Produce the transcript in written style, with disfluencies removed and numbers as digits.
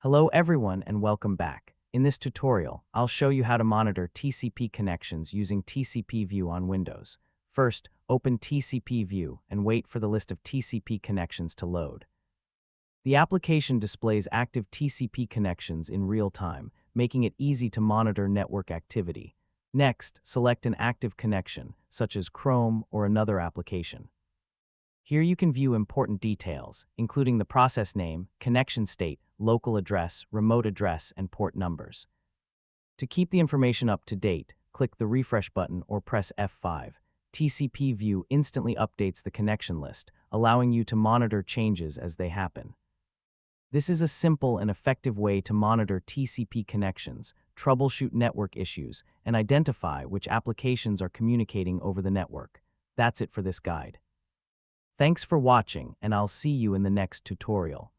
Hello everyone and welcome back. In this tutorial, I'll show you how to monitor TCP connections using TCPView on Windows. First, open TCPView and wait for the list of TCP connections to load. The application displays active TCP connections in real time, making it easy to monitor network activity. Next, select an active connection, such as Chrome or another application. Here you can view important details, including the process name, connection state, local address, remote address, and port numbers. To keep the information up to date, click the refresh button or press F5. TCPView instantly updates the connection list, allowing you to monitor changes as they happen. This is a simple and effective way to monitor TCP connections, troubleshoot network issues, and identify which applications are communicating over the network. That's it for this guide. Thanks for watching, and I'll see you in the next tutorial.